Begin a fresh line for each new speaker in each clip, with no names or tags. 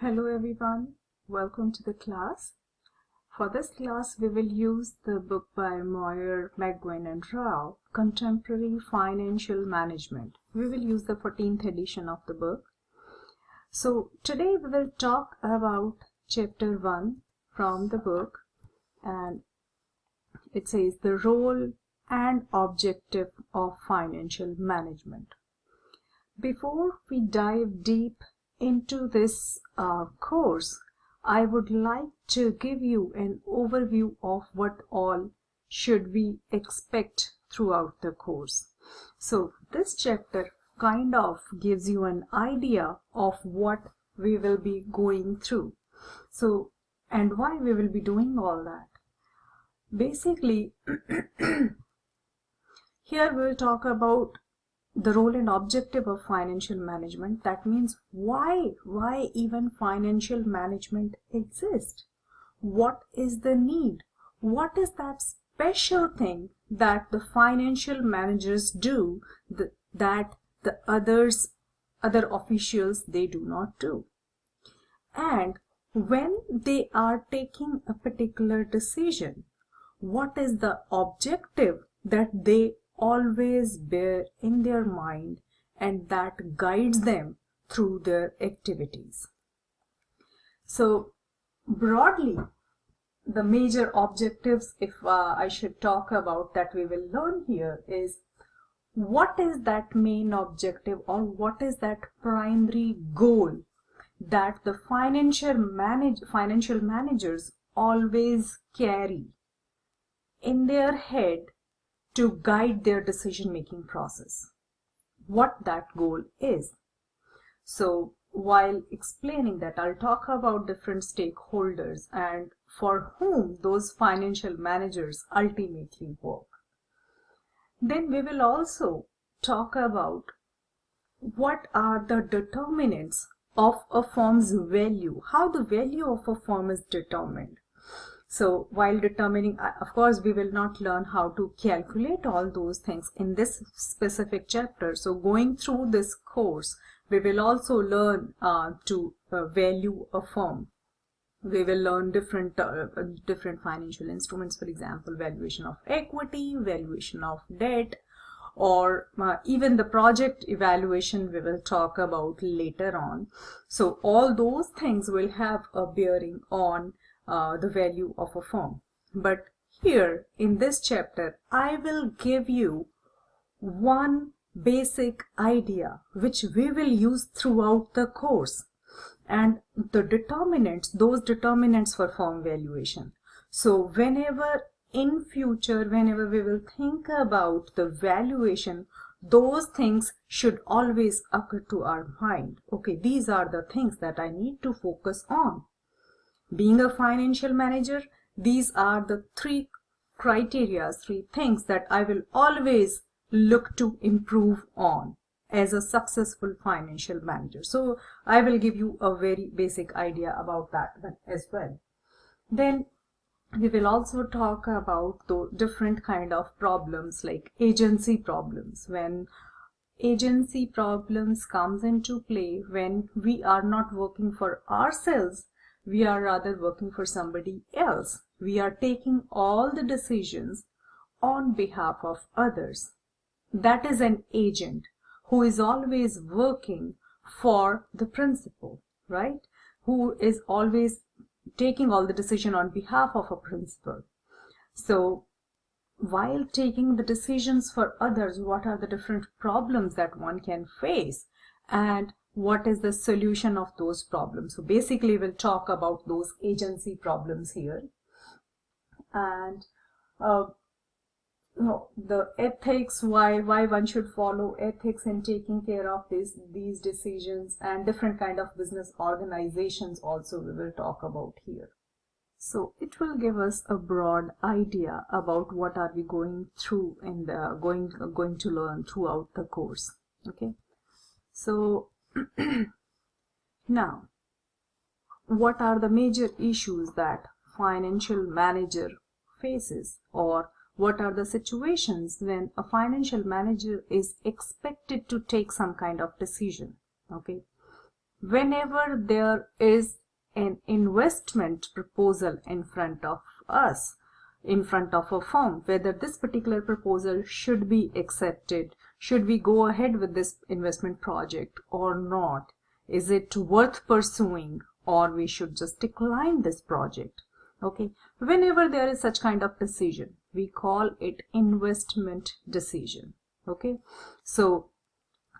Hello everyone, welcome to the class. For this class, we will use the book by Moyer, McGuinn and Rao, Contemporary Financial Management. We will use the 14th edition of the book. So today we will talk about chapter 1 from the book, and it says the role and objective of financial management. Before we dive deep into this course, I would like to give you an overview of what all should we expect throughout the course. So this chapter kind of gives you an idea of what we will be going through. So, and why we will be doing all that. Basically, here we'll talk about the role and objective of financial management. That means why even financial management exists? What is the need? What is that special thing that the financial managers do that the other officials they do not do? And when they are taking a particular decision, what is the objective that they always bear in their mind and that guides them through their activities? So broadly, the major objectives, if I should talk about that we will learn here, is what is that main objective or what is that primary goal that the financial managers always carry in their head to guide their decision-making process, what that goal is. So while explaining that, I'll talk about different stakeholders and for whom those financial managers ultimately work. Then we will also talk about what are the determinants of a firm's value, how the value of a firm is determined. So while determining, of course, we will not learn how to calculate all those things in this specific chapter. So going through this course, we will also learn to value a firm. We will learn different financial instruments, for example, valuation of equity, valuation of debt, or even the project evaluation we will talk about later on. So all those things will have a bearing on the value of a firm. But here in this chapter, I will give you one basic idea which we will use throughout the course, and the determinants, those determinants for firm valuation. So whenever in future, whenever we will think about the valuation, those things should always occur to our mind. Okay, these are the things that I need to focus on. Being a financial manager, these are the three things that I will always look to improve on as a successful financial manager. So I will give you a very basic idea about that as well. Then we will also talk about the different kind of problems like agency problems. When agency problems comes into play, when we are not working for ourselves, we are rather working for somebody else. We are taking all the decisions on behalf of others. That is an agent who is always working for the principal, right? Who is always taking all the decision on behalf of a principal. So while taking the decisions for others, what are the different problems that one can face and what is the solution of those problems? So basically we'll talk about those agency problems here. And the ethics, why one should follow ethics in taking care of these decisions, and different kind of business organizations also we will talk about here. So it will give us a broad idea about what are we going through and going to learn throughout the course. Okay, so now what are the major issues that financial manager faces, or what are the situations when a financial manager is expected to take some kind of decision? Okay, whenever there is an investment proposal in front of us, in front of a firm, whether this particular proposal should be accepted, should we go ahead with this investment project or not, is it worth pursuing, or we should just decline this project. Okay, whenever there is such kind of decision, we call it investment decision. Okay, so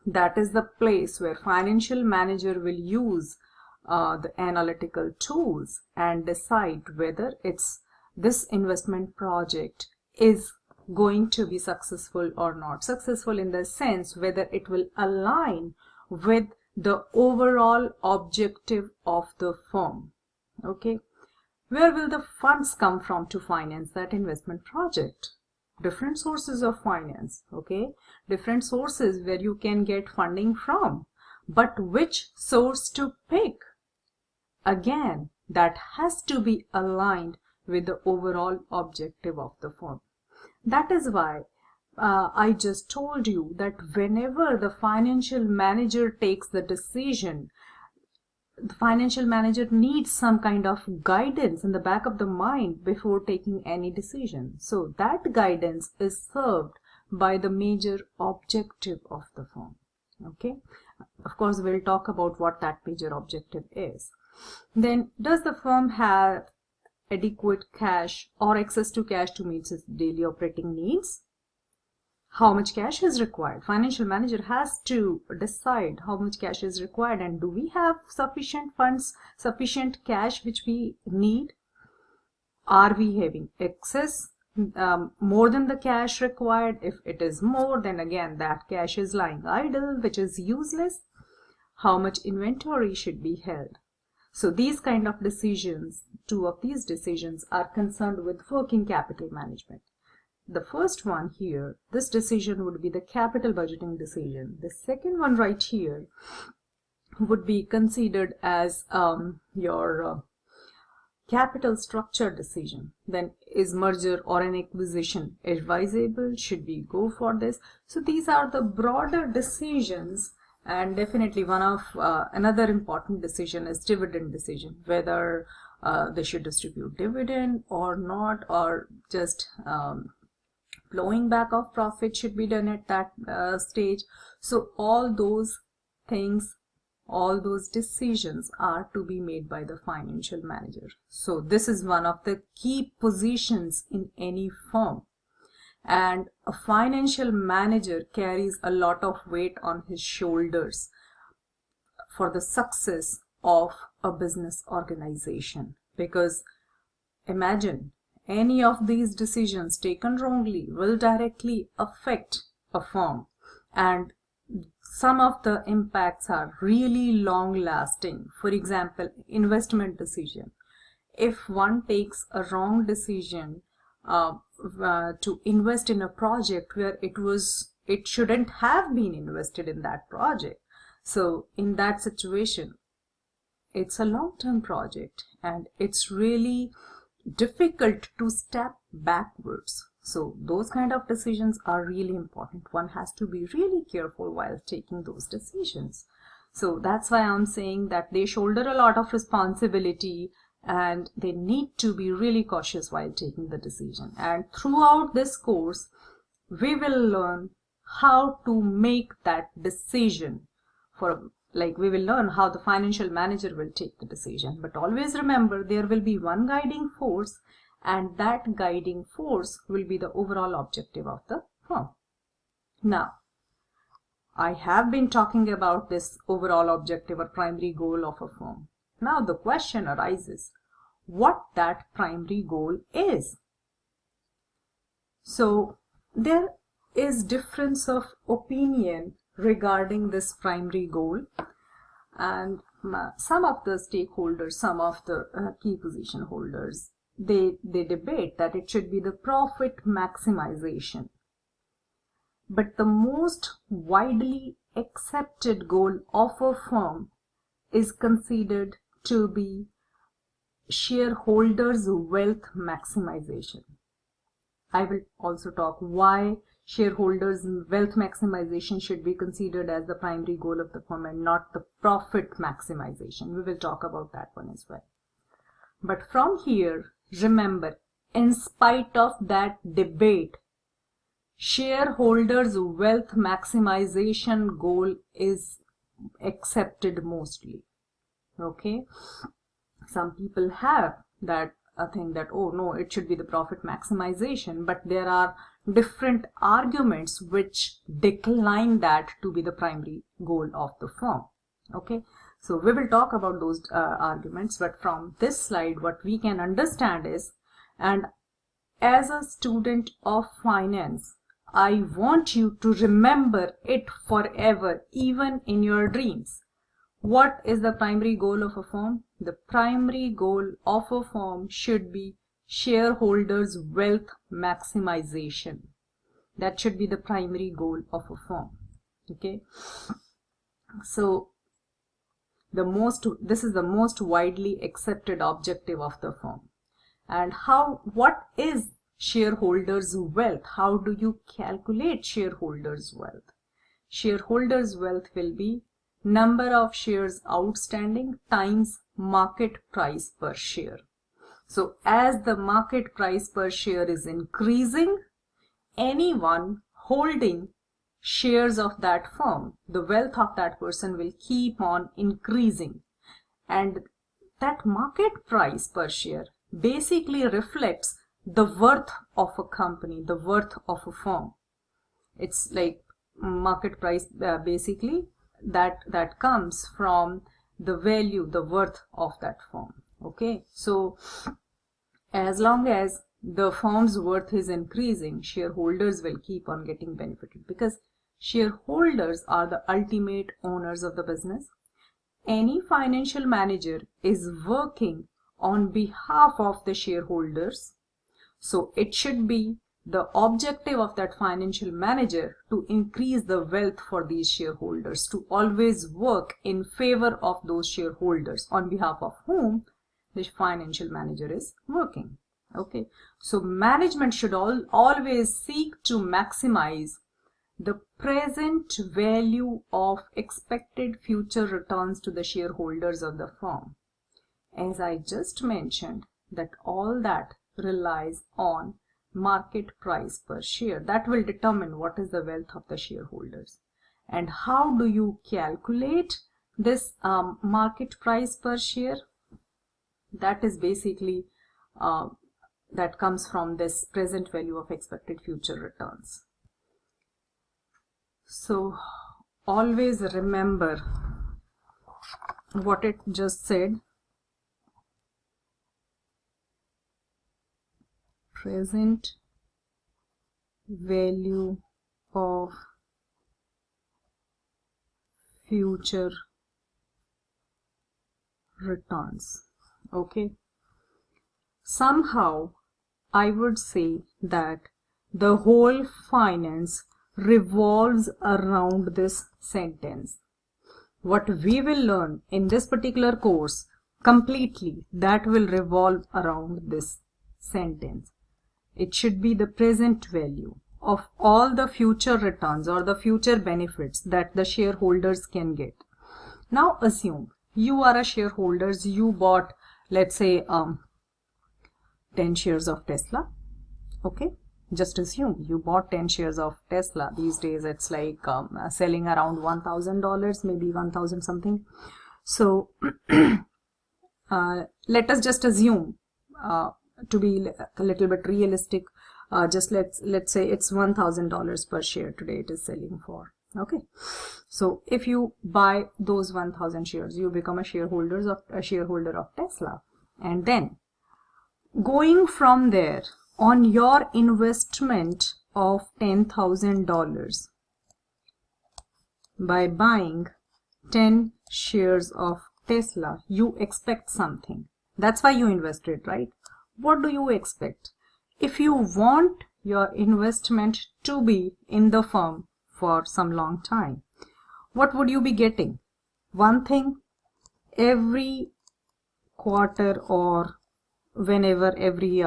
that is the place where financial manager will use the analytical tools and decide whether this investment project is going to be successful or not. Successful in the sense whether it will align with the overall objective of the firm. Okay, where will the funds come from to finance that investment project? Different sources of finance. Okay, different sources where you can get funding from, but which source to pick? Again, that has to be aligned with the overall objective of the firm. That is why I just told you that whenever the financial manager takes the decision, the financial manager needs some kind of guidance in the back of the mind before taking any decision. So that guidance is served by the major objective of the firm. Okay, of course we'll talk about what that major objective is. Then, does the firm have adequate cash or access to cash to meet its daily operating needs? How much cash is required? Financial manager has to decide how much cash is required, and do we have sufficient funds, sufficient cash which we need? Are we having excess, more than the cash required? If it is more, then again that cash is lying idle, which is useless. How much inventory should be held? So these kind of decisions, two of these decisions are concerned with working capital management. The first one here, this decision would be the capital budgeting decision. The second one right here would be considered as your capital structure decision. Then, is merger or an acquisition advisable? Should we go for this? So these are the broader decisions. And definitely one of another important decision is dividend decision, whether they should distribute dividend or not, or just flowing back of profit should be done at that stage. So all those things, all those decisions are to be made by the financial manager. So this is one of the key positions in any firm. And a financial manager carries a lot of weight on his shoulders for the success of a business organization. Because imagine, any of these decisions taken wrongly will directly affect a firm, and some of the impacts are really long lasting. For example, investment decision. If one takes a wrong decision to invest in a project where it shouldn't have been invested in that project, so in that situation it's a long-term project and it's really difficult to step backwards. So those kind of decisions are really important. One has to be really careful while taking those decisions. So that's why I'm saying that they shoulder a lot of responsibility and they need to be really cautious while taking the decision. And throughout this course, we will learn how to make that decision we will learn how the financial manager will take the decision. But always remember, there will be one guiding force, and that guiding force will be the overall objective of the firm. Now, I have been talking about this overall objective or primary goal of a firm. Now the question arises, what that primary goal is. So there is difference of opinion regarding this primary goal, and some of the stakeholders, some of the key position holders, they debate that it should be the profit maximization. But the most widely accepted goal of a firm is considered to be shareholders' wealth maximization. I will also talk why shareholders' wealth maximization should be considered as the primary goal of the firm and not the profit maximization. We will talk about that one as well. But from here, remember, in spite of that debate, shareholders' wealth maximization goal is accepted mostly. Okay, some people have that thing that, oh no, it should be the profit maximization, but there are different arguments which decline that to be the primary goal of the firm. Okay, so we will talk about those arguments, but from this slide what we can understand is, and as a student of finance, I want you to remember it forever, even in your dreams. What is the primary goal of a firm? The primary goal of a firm should be shareholders' wealth maximization. That should be the primary goal of a firm. Okay, so this is the most widely accepted objective of the firm. And what is shareholders' wealth? How do you calculate shareholders' wealth? Shareholders' wealth will be number of shares outstanding times market price per share. So as the market price per share is increasing, anyone holding shares of that firm, the wealth of that person will keep on increasing. And that market price per share basically reflects the worth of a company, the worth of a firm. It's like market price basically that comes from the value, the worth of that firm. Okay, so as long as the firm's worth is increasing, shareholders will keep on getting benefited, because shareholders are the ultimate owners of the business. Any financial manager is working on behalf of the shareholders, so it should be the objective of that financial manager to increase the wealth for these shareholders, to always work in favor of those shareholders on behalf of whom the financial manager is working. Okay, so management should always seek to maximize the present value of expected future returns to the shareholders of the firm. As I just mentioned, that all that relies on market price per share. That will determine what is the wealth of the shareholders. And how do you calculate this market price per share? That is basically that comes from this present value of expected future returns. So always remember what it just said. Present value of future returns. Okay, somehow I would say that the whole finance revolves around this sentence. What we will learn in this particular course completely, that will revolve around this sentence. It should be the present value of all the future returns or the future benefits that the shareholders can get. Now assume you are a shareholder, you bought, let's say 10 shares of Tesla. Okay, just assume you bought 10 shares of Tesla. These days it's like selling around $1,000, maybe 1,000 something. So let us just assume to be a little bit realistic, just let's say it's $1,000 per share today it is selling for. Okay, so if you buy those 1,000 shares, you become a shareholder of Tesla, and then going from there, on your investment of $10,000, by buying 10 shares of Tesla, you expect something. That's why you invested, right? What do you expect? If you want your investment to be in the firm for some long time, what would you be getting? One thing, every quarter or whenever, every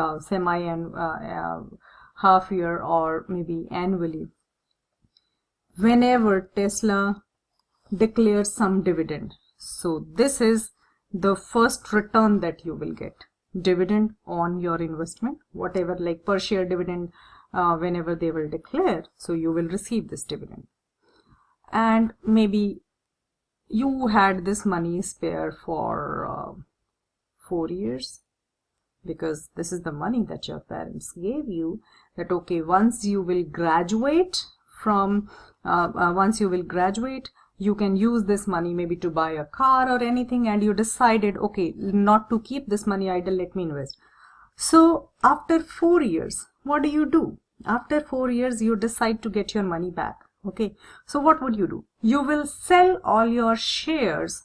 half year or maybe annually, whenever Tesla declares some dividend. So this is the first return that you will get, dividend on your investment, whatever, like per share dividend, whenever they will declare, so you will receive this dividend. And maybe you had this money spare for 4 years, because this is the money that your parents gave you, that okay, once you will graduate from you can use this money maybe to buy a car or anything, and you decided, okay, not to keep this money idle, let me invest. So after 4 years, what do? After 4 years, you decide to get your money back. Okay, so what would you do? You will sell all your shares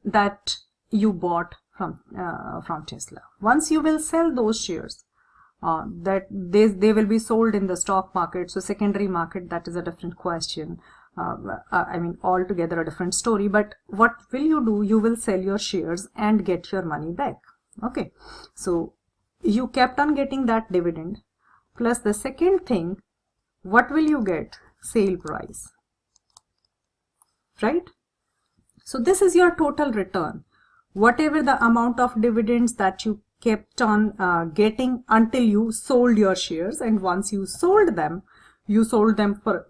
that you bought from Tesla. Once you will sell those shares, that they will be sold in the stock market. So secondary market, that is a different question. I mean, altogether a different story. But what will you do? You will sell your shares and get your money back. Okay, so you kept on getting that dividend. Plus the second thing, what will you get? Sale price, right? So this is your total return. Whatever the amount of dividends that you kept on getting until you sold your shares, and once you sold them for a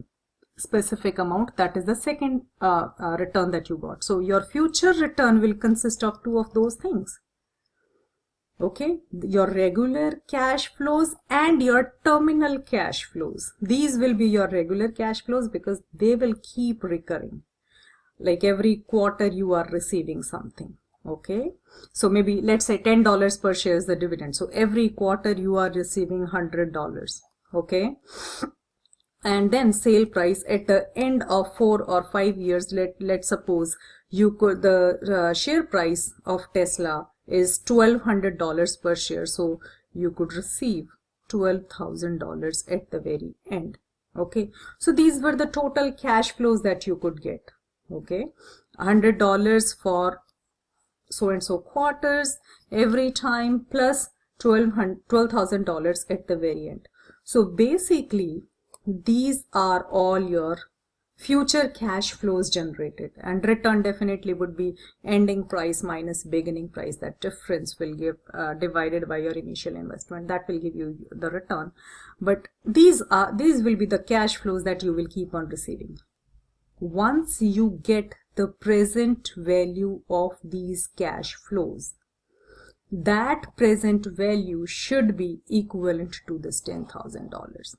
specific amount, that is the second return that you got. So your future return will consist of two of those things. Okay, your regular cash flows and your terminal cash flows. These will be your regular cash flows because they will keep recurring. Like every quarter you are receiving something. Okay, so maybe let's say $10 per share is the dividend. So every quarter you are receiving $100. Okay, and then sale price at the end of 4 or 5 years, let's suppose you could, the share price of Tesla is $1,200 per share, so you could receive $12,000 at the very end. Okay, so these were the total cash flows that you could get. Okay, $100 for so and so quarters every time, plus $12,000 at the very end. So basically these are all your future cash flows generated, and return definitely would be ending price minus beginning price. That difference will give divided by your initial investment, that will give you the return. But these will be the cash flows that you will keep on receiving. Once you get the present value of these cash flows, that present value should be equivalent to this $10,000.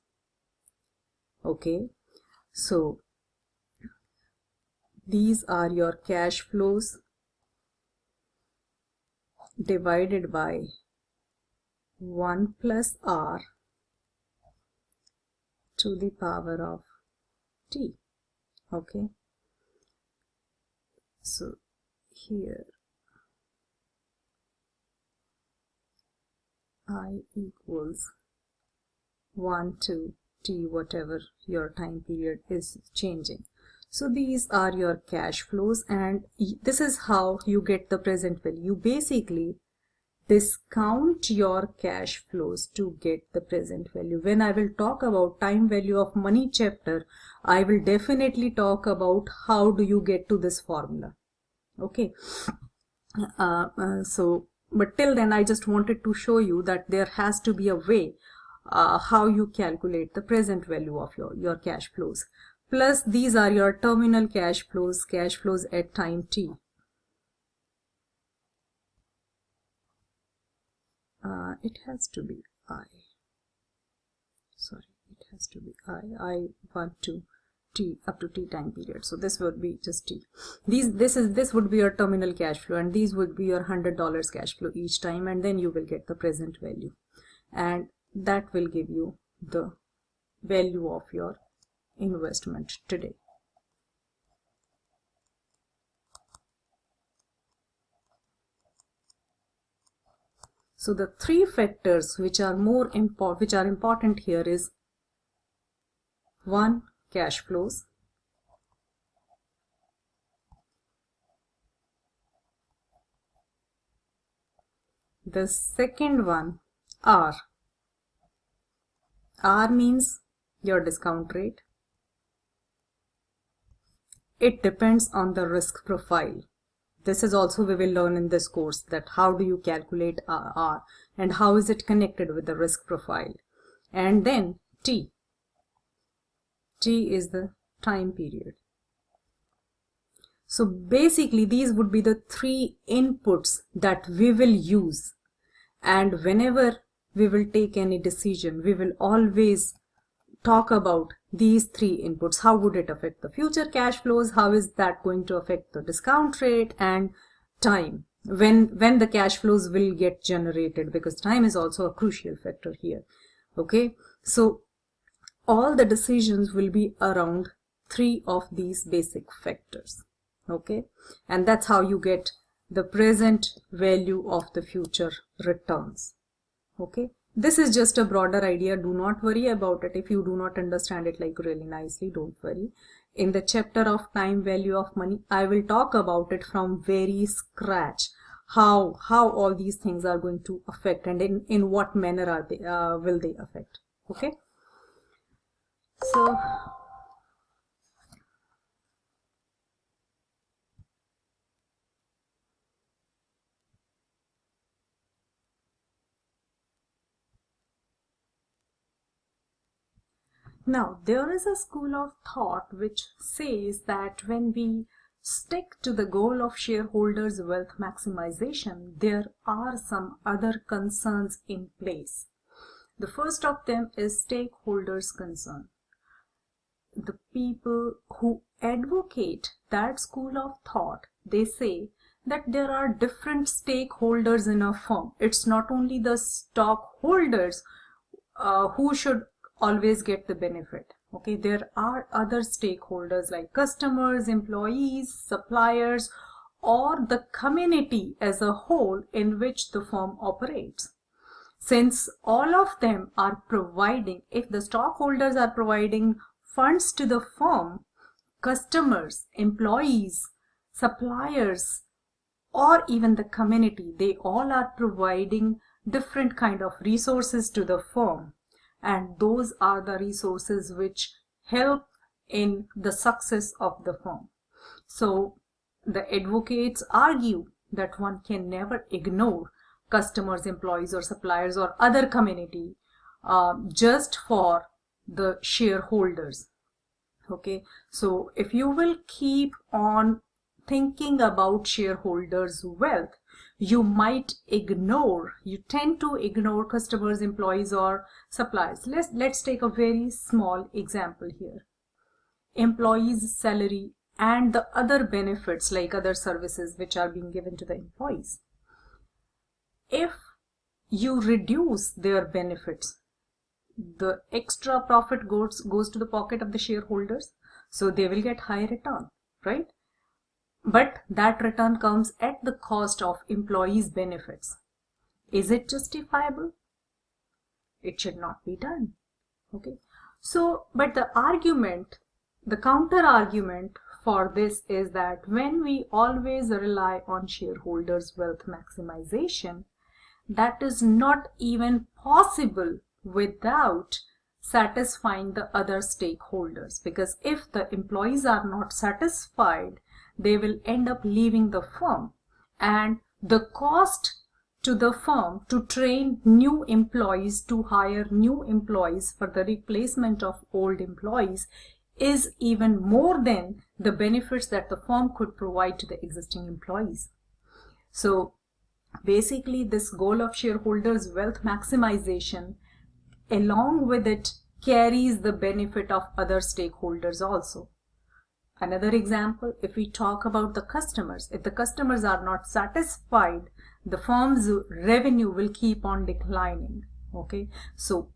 Okay, so these are your cash flows divided by 1 plus R to the power of T. Okay, so here I equals 1 to T, whatever your time period is changing. So these are your cash flows, and this is how you get the present value. You basically discount your cash flows to get the present value. When I will talk about time value of money chapter, I will definitely talk about how do you get to this formula. Okay, but till then I just wanted to show you that there has to be a way how you calculate the present value of your cash flows. Plus these are your terminal cash flows at time T. It has to be I. Sorry, it has to be I want to T up to T time period. So this would be just T. This would be your terminal cash flow, and these would be your $100 cash flow each time, and then you will get the present value, and that will give you the value of your investment today. So the three factors which are important here is 1, cash flows, the second one R, R means your discount rate. It depends on the risk profile. This is also we will learn in this course, that how do you calculate R and how is it connected with the risk profile. And then T. T is the time period. So basically these would be the three inputs that we will use, and whenever we will take any decision, we will always talk about these three inputs. How would it affect the future cash flows? How is that going to affect the discount rate? And time, when the cash flows will get generated, because time is also a crucial factor here. Okay, so all the decisions will be around three of these basic factors. Okay, and that's how you get the present value of the future returns. Okay, this is just a broader idea. Do not worry about it. If you do not understand it like really nicely, don't worry. In the chapter of time value of money, I will talk about it from very scratch, how all these things are going to affect, and in what manner are they will they affect. Okay, so now, there is a school of thought which says that when we stick to the goal of shareholders' wealth maximization, there are some other concerns in place. The first of them is stakeholders' concern. The people who advocate that school of thought, they say that there are different stakeholders in a firm. It's not only the stockholders who should always get the benefit. Okay, there are other stakeholders like customers, employees, suppliers, or the community as a whole in which the firm operates. Since all of them are providing, if the stockholders are providing funds to the firm, customers, employees, suppliers, or even the community, they all are providing different kind of resources to the firm. And those are the resources which help in the success of the firm. So the advocates argue that one can never ignore customers, employees, or suppliers, or other community just for the shareholders. Okay, so if you will keep on thinking about shareholders' wealth, you tend to ignore customers, employees, or suppliers. Let's take a very small example here. Employees' salary and the other benefits like other services which are being given to the employees. If you reduce their benefits, the extra profit goes to the pocket of the shareholders, so they will get high return, right? But that return comes at the cost of employees' benefits. Is it justifiable? It should not be done. Okay. So, but the counter argument for this is that when we always rely on shareholders' wealth maximization, that is not even possible without satisfying the other stakeholders. Because if the employees are not satisfied, they will end up leaving the firm, and the cost to the firm to train new employees, to hire new employees for the replacement of old employees is even more than the benefits that the firm could provide to the existing employees. So basically this goal of shareholders' wealth maximization, along with it, carries the benefit of other stakeholders also. Another example, if we talk about the customers, if the customers are not satisfied, the firm's revenue will keep on declining. Okay, so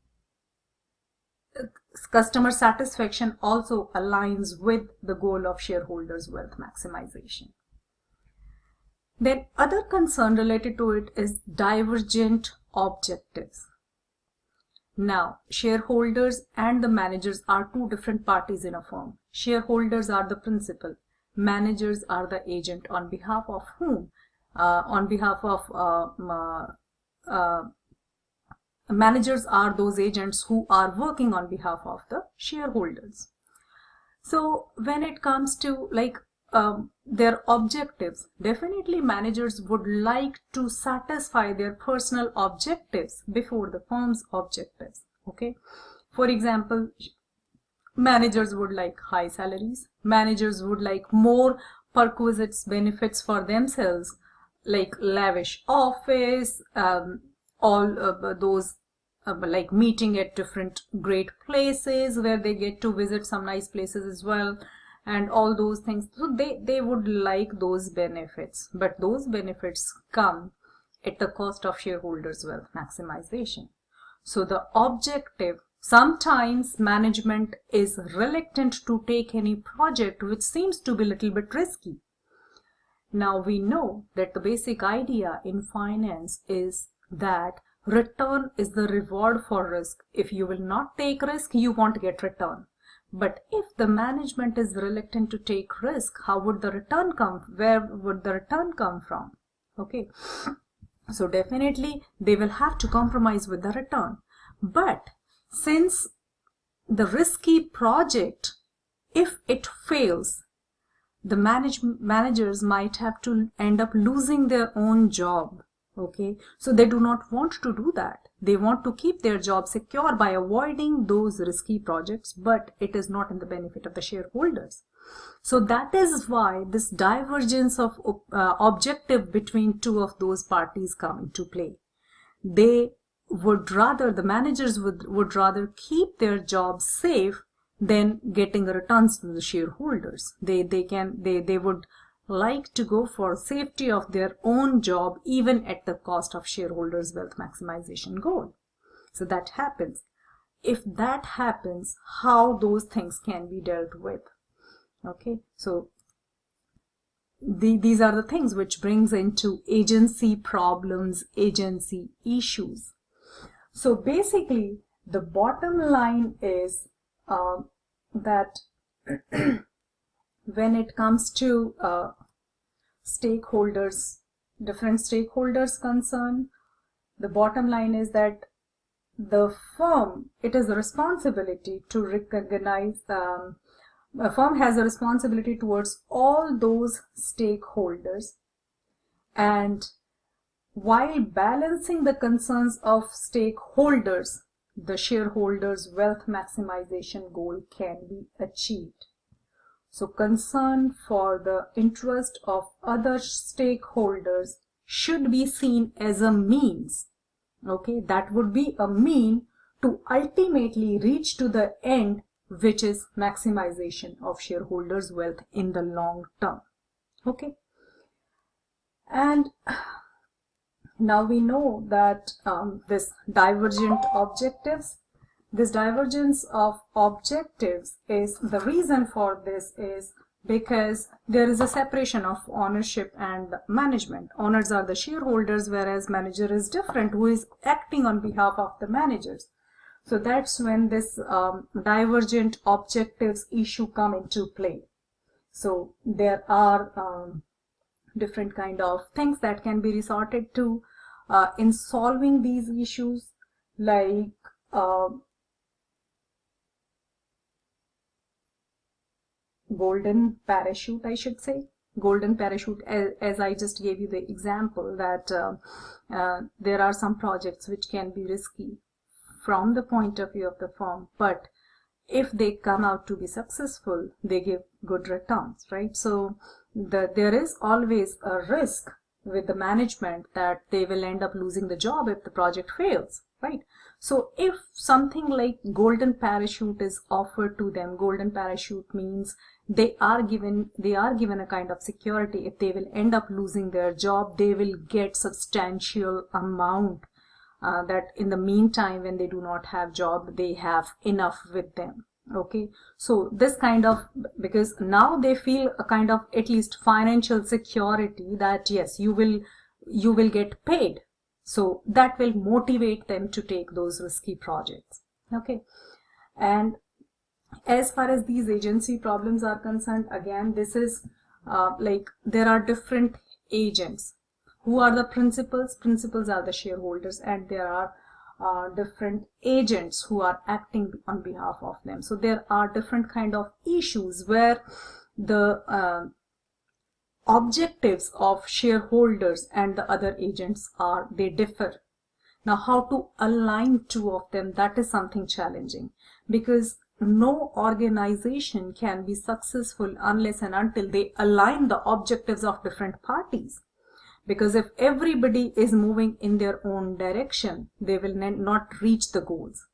customer satisfaction also aligns with the goal of shareholders' wealth maximization. Then other concern related to it is divergent objectives. Now, shareholders and the managers are two different parties in a firm. Shareholders are the principal, managers are the agent, on behalf of whom? On behalf of managers are those agents who are working on behalf of the shareholders. So when it comes to like their objectives, definitely managers would like to satisfy their personal objectives before the firm's objectives. Okay, for example, managers would like high salaries, managers would like more perquisite benefits for themselves, like lavish office, all those like meeting at different great places where they get to visit some nice places as well, and all those things. So they would like those benefits, but those benefits come at the cost of shareholders' wealth maximization. So the objective, sometimes management is reluctant to take any project which seems to be a little bit risky. Now we know that the basic idea in finance is that return is the reward for risk. If you will not take risk, you won't get return. But if the management is reluctant to take risk, how would the return come? Where would the return come from? Okay, so definitely they will have to compromise with the return. But since the risky project, if it fails, the managers might have to end up losing their own job. Okay, so they do not want to do that. They want to keep their job secure by avoiding those risky projects, but it is not in the benefit of the shareholders. So that is why this divergence of objective between two of those parties come into play. They would rather, the managers would rather keep their jobs safe than getting returns to the shareholders. They would like to go for safety of their own job even at the cost of shareholders' wealth maximization goal. So that happens. If that happens, how those things can be dealt with? Okay, so these are the things which brings into agency problems, agency issues. So basically, the bottom line is that when it comes to stakeholders, different stakeholders concerned, the bottom line is that the firm, it is a responsibility to recognize, a firm has a responsibility towards all those stakeholders, and while balancing the concerns of stakeholders, the shareholders' wealth maximization goal can be achieved. So concern for the interest of other stakeholders should be seen as a means. Okay, that would be a mean to ultimately reach to the end, which is maximization of shareholders' wealth in the long term. Okay, and now we know that this divergent objectives, this divergence of objectives is the reason for this is because there is a separation of ownership and management. Owners are the shareholders, whereas manager is different, who is acting on behalf of the managers. So that's when this divergent objectives issue come into play. So there are different kind of things that can be resorted to in solving these issues, like golden parachute, I should say. Golden parachute, as I just gave you the example that there are some projects which can be risky from the point of view of the firm, but if they come out to be successful, they give good returns, right? So there is always a risk with the management that they will end up losing the job if the project fails, right? So if something like golden parachute is offered to them, golden parachute means they are given a kind of security. If they will end up losing their job, they will get substantial amount that in the meantime, when they do not have job, they have enough with them. Okay, so this kind of, because now they feel a kind of at least financial security that yes, you will get paid, so that will motivate them to take those risky projects. Okay, and as far as these agency problems are concerned, again, this is like there are different agents. Who are the principals? Principals are the shareholders, and there are different agents who are acting on behalf of them. So there are different kind of issues where the objectives of shareholders and the other agents they differ. Now, how to align two of them, that is something challenging, because no organization can be successful unless and until they align the objectives of different parties. Because if everybody is moving in their own direction, they will not reach the goals.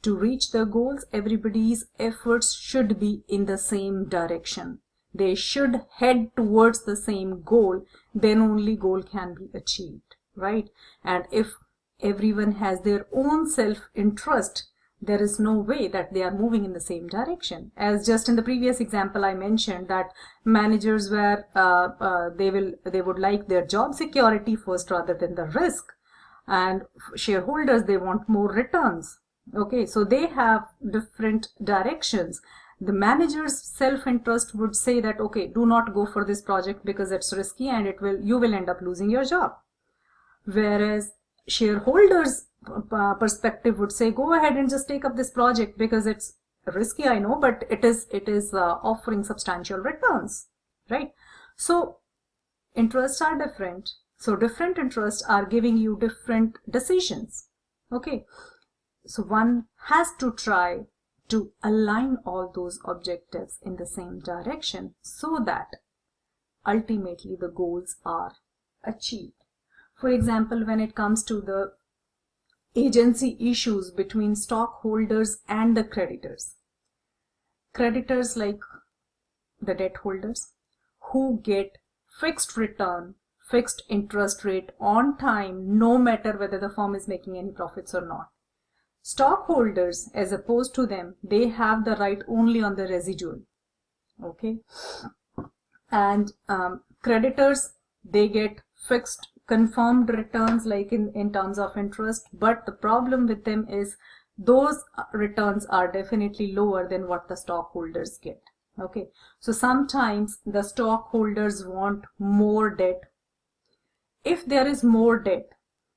To reach the goals, everybody's efforts should be in the same direction. They should head towards the same goal, then only goal can be achieved, right? And if everyone has their own self-interest, there is no way that they are moving in the same direction. As just in the previous example I mentioned, that managers were they would like their job security first rather than the risk, and shareholders, they want more returns. Okay, so they have different directions. The manager's self-interest would say that, okay, do not go for this project because it's risky and you will end up losing your job. Whereas shareholders' perspective would say, go ahead and just take up this project because it's risky, I know, but it is offering substantial returns, right? So interests are different. So different interests are giving you different decisions. Okay, so one has to try to align all those objectives in the same direction so that ultimately the goals are achieved. For example, when it comes to the agency issues between stockholders and the creditors like the debt holders who get fixed return, fixed interest rate on time, no matter whether the firm is making any profits or not. Stockholders, as opposed to them, they have the right only on the residual. Okay, and creditors, they get fixed confirmed returns like in terms of interest, but the problem with them is those returns are definitely lower than what the stockholders get. Okay, so sometimes the stockholders want more debt. If there is more debt,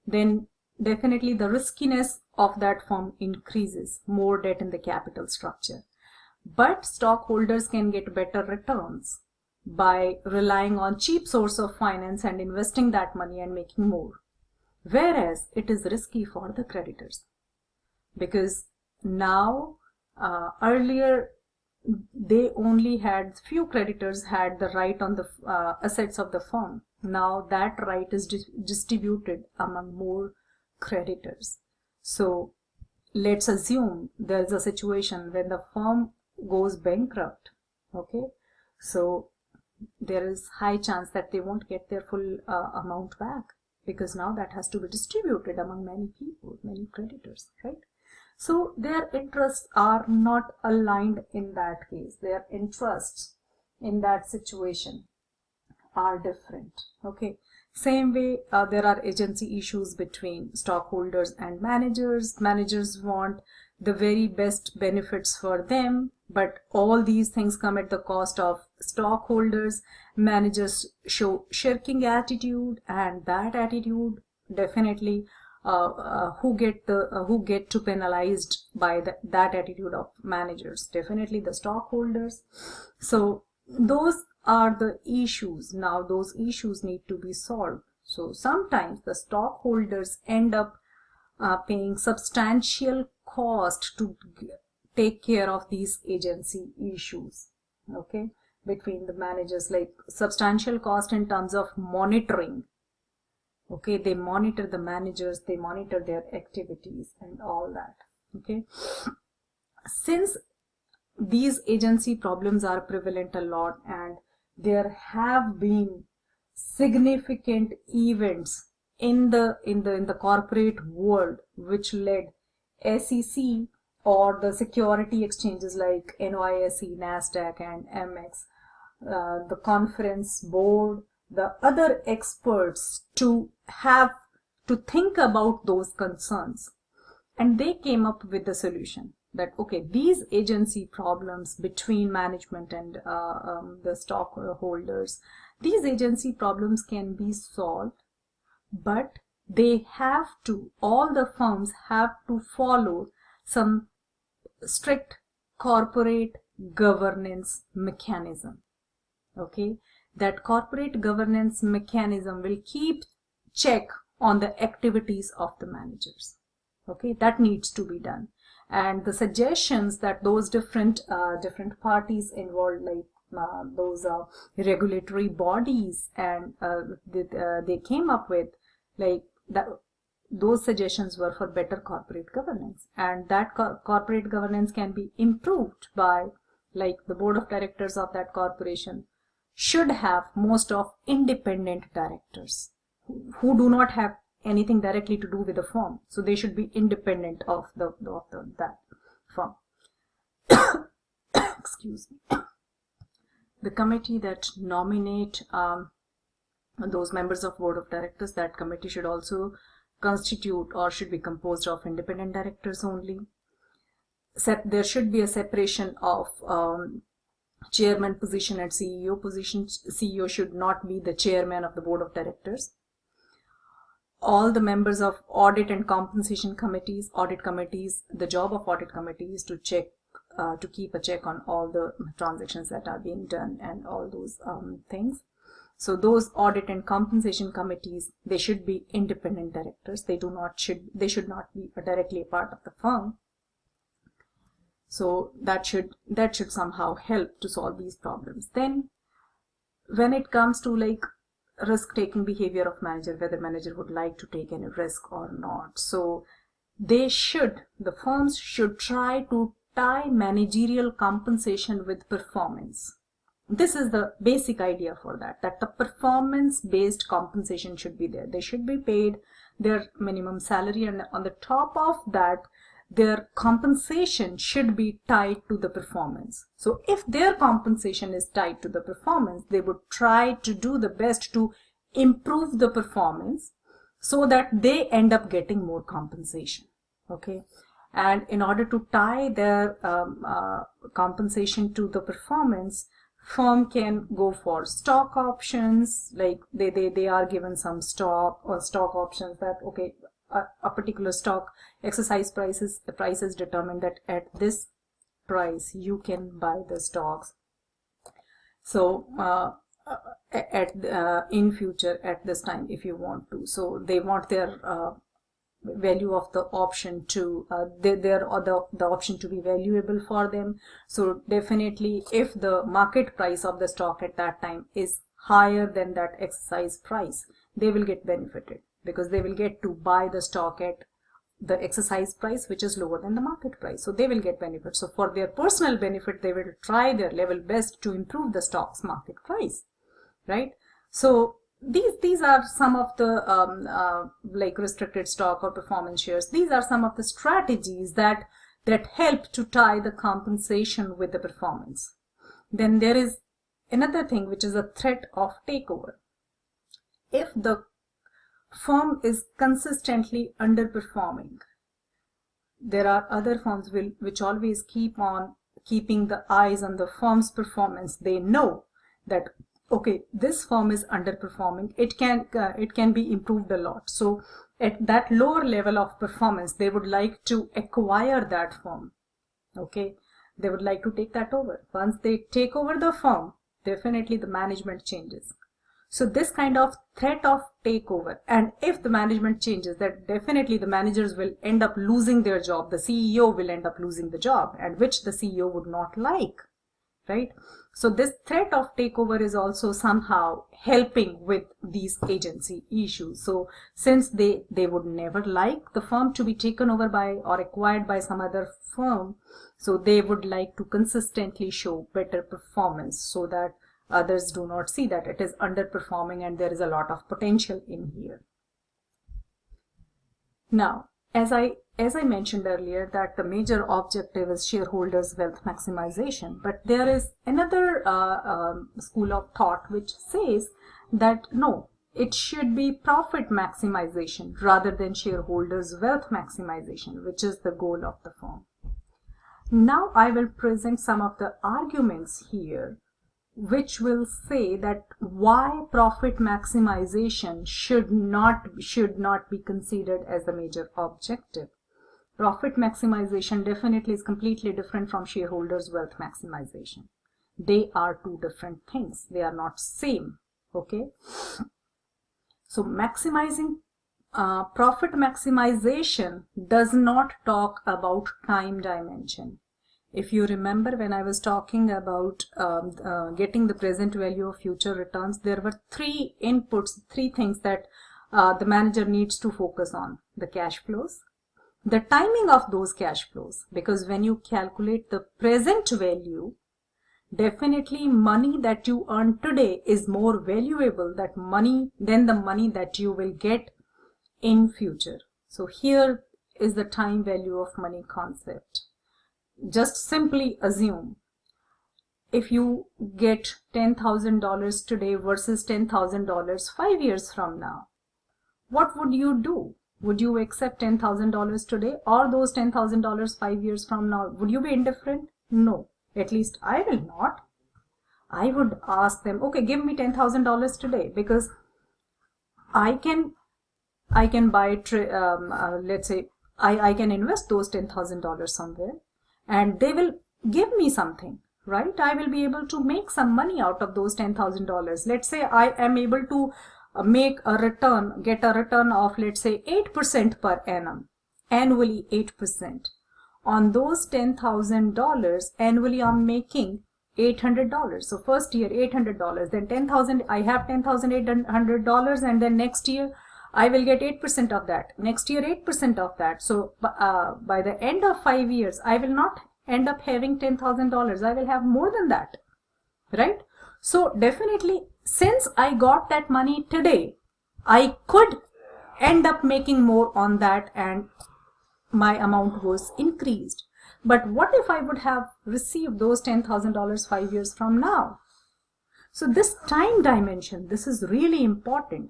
then definitely the riskiness of that firm increases, more debt in the capital structure. But stockholders can get better returns by relying on cheap source of finance and investing that money and making more. Whereas it is risky for the creditors, because now earlier they only had few creditors had the right on the assets of the firm. Now that right is distributed among more creditors. So let's assume there's a situation when the firm goes bankrupt. Okay, so there is high chance that they won't get their full amount back, because now that has to be distributed among many people, many creditors, right? So their interests are not aligned in that case. Their interests in that situation are different. Okay, same way there are agency issues between stockholders and managers. Managers want the very best benefits for them, but all these things come at the cost of stockholders. Managers show shirking attitude, and that attitude definitely who get to penalized by that attitude of managers? Definitely the stockholders. So those are the issues. Now those issues need to be solved. So sometimes the stockholders end up paying substantial cost to take care of these agency issues, okay, between the managers, like substantial cost in terms of monitoring. Okay, they monitor the managers, they monitor their activities and all that. Okay, since these agency problems are prevalent a lot, and there have been significant events in the corporate world which led SEC or the security exchanges like NYSE, NASDAQ and MX, the conference board, the other experts to think about those concerns, and they came up with the solution that, okay, these agency problems between management and the stockholders, these agency problems can be solved, but all the firms have to follow some strict corporate governance mechanism. Okay, that corporate governance mechanism will keep check on the activities of the managers. Okay, that needs to be done. And the suggestions that those different parties involved, like those regulatory bodies, and they came up with, like that, those suggestions were for better corporate governance, and that corporate governance can be improved by, like, the board of directors of that corporation should have most of independent directors who do not have anything directly to do with the firm. So they should be independent of that firm. Excuse me. The committee that nominate those members of board of directors, that committee should also constitute or should be composed of independent directors only. There should be a separation of chairman position and CEO position. CEO should not be the chairman of the board of directors. All the members of audit and compensation committees, the job of audit committee is to check, to keep a check on all the transactions that are being done and all those things. So those audit and compensation committees, they should be independent directors. They should not be directly a part of the firm. So that should somehow help to solve these problems. Then when it comes to, like, risk-taking behavior of manager, whether manager would like to take any risk or not. So the firms should try to tie managerial compensation with performance. This is the basic idea for that the performance-based compensation should be there. They should be paid their minimum salary, and on the top of that, their compensation should be tied to the performance. So if their compensation is tied to the performance, they would try to do the best to improve the performance so that they end up getting more compensation. Okay, and in order to tie their compensation to the performance, firm can go for stock options, like they are given some stock options that, okay, a particular stock exercise price is determined that at this price you can buy the stocks. So in future at this time if you want to. So they want their value of the option to the option to be valuable for them. So definitely, if the market price of the stock at that time is higher than that exercise price, they will get benefited, because they will get to buy the stock at the exercise price, which is lower than the market price. So they will get benefit. So for their personal benefit, they will try their level best to improve the stock's market price, right? So these are some of the like restricted stock or performance shares. These are some of the strategies that help to tie the compensation with the performance. Then there is another thing, which is a threat of takeover. If the firm is consistently underperforming, there are other firms which always keep on keeping the eyes on the firm's performance. They know that, okay, this firm is underperforming, it can be improved a lot. So at that lower level of performance, they would like to acquire that firm. Okay, they would like to take that over. Once they take over the firm, definitely the management changes. So this kind of threat of takeover, and if the management changes, that definitely the managers will end up losing their job. The CEO will end up losing the job, and which the CEO would not like, right? So this threat of takeover is also somehow helping with these agency issues. So since they would never like the firm to be taken over by or acquired by some other firm, so they would like to consistently show better performance so that others do not see that it is underperforming and there is a lot of potential in here. Now, as I mentioned earlier, that the major objective is shareholders' wealth maximization, but there is another school of thought which says that no, it should be profit maximization rather than shareholders' wealth maximization, which is the goal of the firm. Now I will present some of the arguments here which will say that why profit maximization should not be considered as the major objective. Profit maximization definitely is completely different from shareholders' wealth maximization. They are two different things. They are not same. Okay. So maximizing profit maximization does not talk about time dimension. If you remember, when I was talking about getting the present value of future returns, there were three inputs, three things that the manager needs to focus on: the cash flows, the timing of those cash flows, because when you calculate the present value, definitely money that you earn today is more valuable than the money that you will get in future. So here is the time value of money concept. Just simply assume if you get $10,000 today versus $10,000 5 years from now, what would you do? Would you accept $10,000 today or those $10,000 5 years from now? Would you be indifferent? No, at least I will not. I would ask them, okay, give me $10,000 today, because I can buy, let's say I can invest those $10,000 somewhere, and they will give me something, right? I will be able to make some money out of those $10,000. Let's say I am able to get a return of, let's say, 8% per annum, annually 8%. On those $10,000 annually, I'm making $800. So first year $800, then 10,000. I have $10,800, and then next year I will get 8% of that. Next year 8% of that. So by the end of 5 years, I will not end up having $10,000. I will have more than that, right? So definitely, since I got that money today, I could end up making more on that, and my amount was increased. But what if I would have received those $10,000 5 years from now? So this time dimension, this is really important.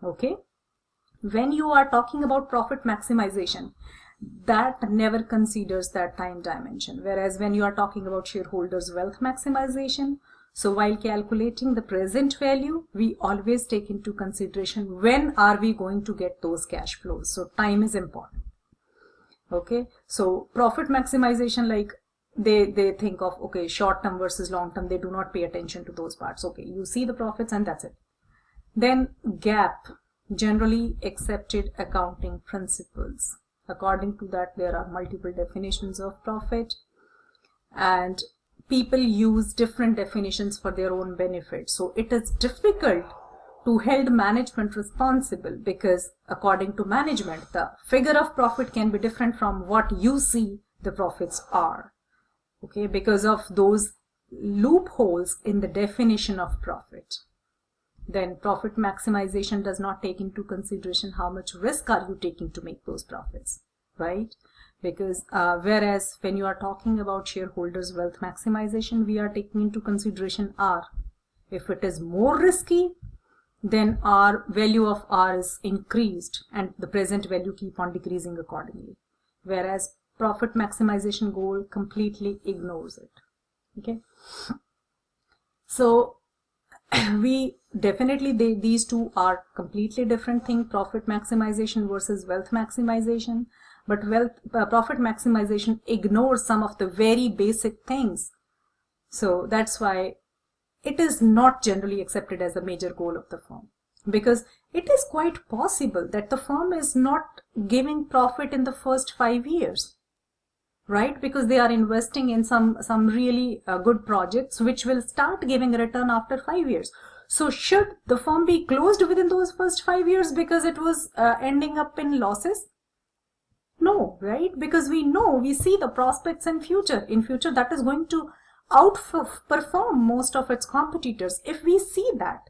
Okay. When you are talking about profit maximization, that never considers that time dimension. Whereas when you are talking about shareholders' wealth maximization, so while calculating the present value, we always take into consideration when are we going to get those cash flows. So time is important. Okay. So profit maximization, like they think of, okay, short term versus long term. They do not pay attention to those parts. Okay, you see the profits and that's it. Then GAAP, generally accepted accounting principles. According to that, there are multiple definitions of profit, and people use different definitions for their own benefit. So it is difficult to hold management responsible, because according to management, the figure of profit can be different from what you see the profits are. Okay, because of those loopholes in the definition of profit. Then profit maximization does not take into consideration how much risk are you taking to make those profits, right? Because whereas when you are talking about shareholders' wealth maximization, we are taking into consideration R. If it is more risky, then our value of R is increased and the present value keep on decreasing accordingly. Whereas profit maximization goal completely ignores it. Okay. So we definitely, these two are completely different things, profit maximization versus wealth maximization. But profit maximization ignores some of the very basic things. So that's why it is not generally accepted as the major goal of the firm, because it is quite possible that the firm is not giving profit in the first 5 years, right? Because they are investing in some really good projects which will start giving a return after 5 years. So should the firm be closed within those first 5 years because it was ending up in losses? No, right? Because we see the prospects in future that is going to outperform most of its competitors. If we see that,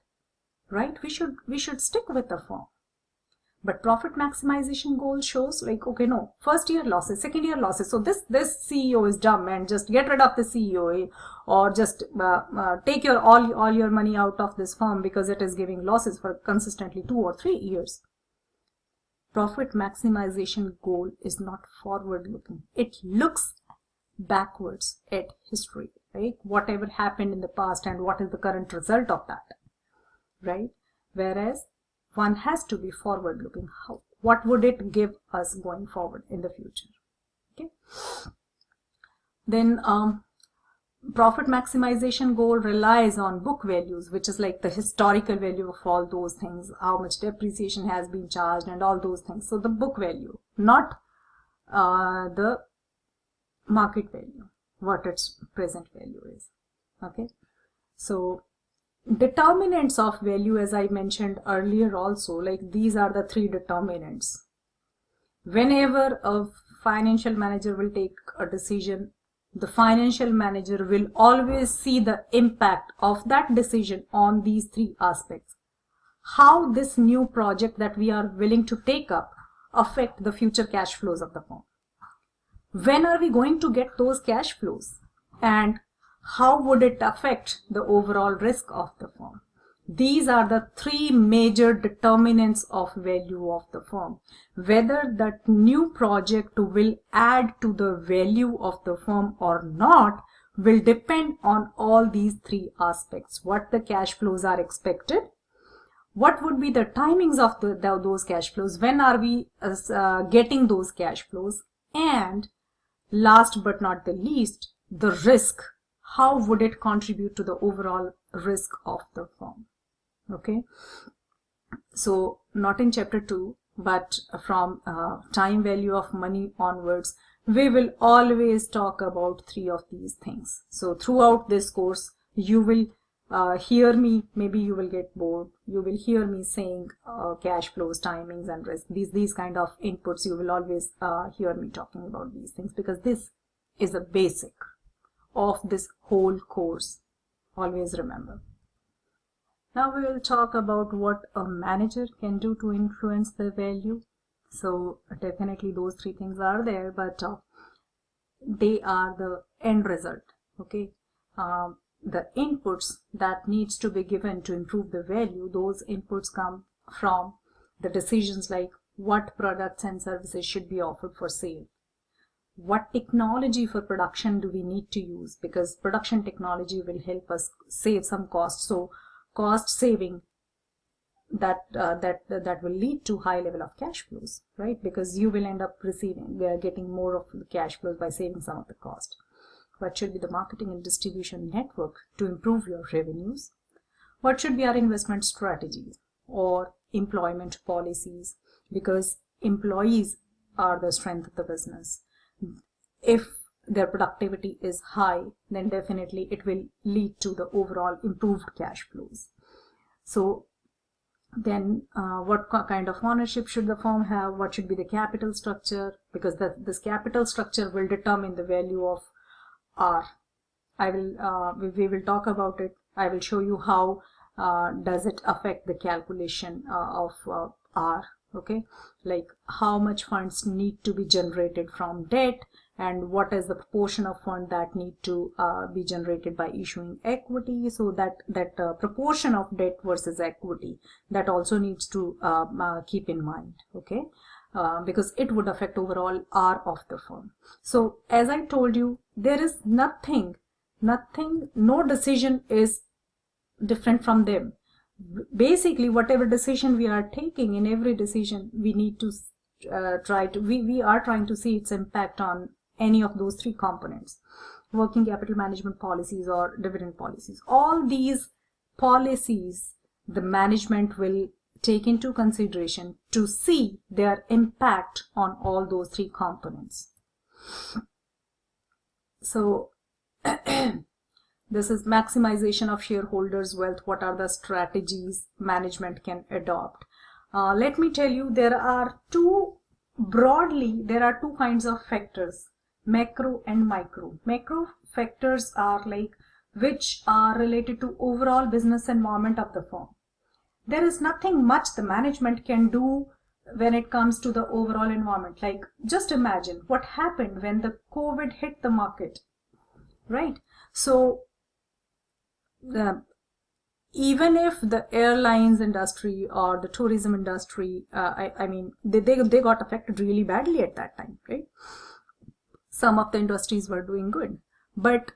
right, we should stick with the firm. But profit maximization goal shows like, okay, no, first year losses, second year losses. So this CEO is dumb and just get rid of the CEO, or just take all your money out of this firm because it is giving losses for consistently 2 or 3 years. Profit maximization goal is not forward looking. It looks backwards at history. right? Whatever happened in the past and what is the current result of that, right? Whereas one has to be forward looking. What would it give us going forward in the future? Okay. Then profit maximization goal relies on book values, which is like the historical value of all those things, how much depreciation has been charged and all those things. So the book value, not the market value, what its present value is. Okay. So determinants of value, as I mentioned earlier also, like these are the three determinants. Whenever a financial manager will take a decision, the financial manager will always see the impact of that decision on these three aspects. How this new project that we are willing to take up affect the future cash flows of the firm. When are we going to get those cash flows? And how would it affect the overall risk of the firm? These are the three major determinants of value of the firm. Whether that new project will add to the value of the firm or not will depend on all these three aspects. What the cash flows are expected, what would be the timings of those cash flows, when are we getting those cash flows, and last but not the least, the risk. How would it contribute to the overall risk of the firm? Okay, so not in chapter 2, but from time value of money onwards, we will always talk about three of these things. So throughout this course, you will hear me, maybe you will get bored, you will hear me saying cash flows, timings and risk. These kind of inputs, you will always hear me talking about these things, because this is a basic of this whole course. Always remember. Now we will talk about what a manager can do to influence the value. So definitely those three things are there, but they are the end result. Okay, the inputs that needs to be given to improve the value, those inputs come from the decisions like what products and services should be offered for sale, what technology for production do we need to use, because production technology will help us save some costs. So cost saving, that will lead to high level of cash flows, right? Because you will end up getting more of the cash flows by saving some of the cost. What should be the marketing and distribution network to improve your revenues? What should be our investment strategies or employment policies? Because employees are the strength of the business. If their productivity is high, then definitely it will lead to the overall improved cash flows. So then what kind of ownership should the firm have? What should be the capital structure? Because this capital structure will determine the value of R. We will talk about it. I will show you how does it affect the calculation of R. Okay, like how much funds need to be generated from debt, and what is the proportion of fund that need to be generated by issuing equity. So that proportion of debt versus equity, that also needs to keep in mind. Okay, because it would affect overall R of the firm. So as I told you, there is nothing, no decision is different from them. Basically, whatever decision we are taking, in every decision we need to we are trying to see its impact on any of those three components: working capital management policies or dividend policies. All these policies the management will take into consideration to see their impact on all those three components. So this is maximization of shareholders' wealth. What are the strategies management can adopt? Let me tell you, there are two kinds of factors, macro and micro. Macro factors are like which are related to overall business environment of the firm. There is nothing much the management can do when it comes to the overall environment. Like just imagine what happened when the COVID hit the market, right? So even if the airlines industry or the tourism industry, I mean, they got affected really badly at that time, right? Some of the industries were doing good, but